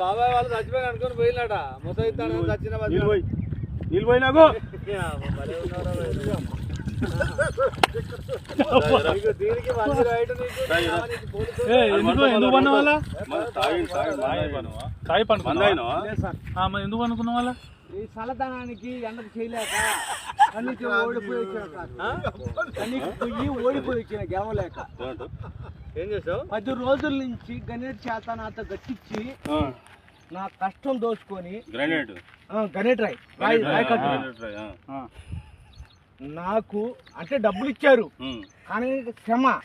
బాబాయ్ వాళ్ళు చచ్చిపోయి అనుకుని పోయినాట ముసైతాను చచ్చిన నీళ్ళు పోయి నాకు ఎందుకు పన్న వాళ్ళ కాయ పండుకున్నా ఎందుకు అనుకున్న వాళ్ళ ఈ చల్లదనానికి ఎండకు చేయలేక కన్నీకి ఓడిపోయి వచ్చిన గెవలేక ఏం చేసావు 10 రోజుల నుంచి గణేట్ చేత నాతో గట్టించి నా కష్టం దోచుకొని గణేట్ రాయి నాకు అంటే డబ్బులు ఇచ్చారు కానీ క్షమ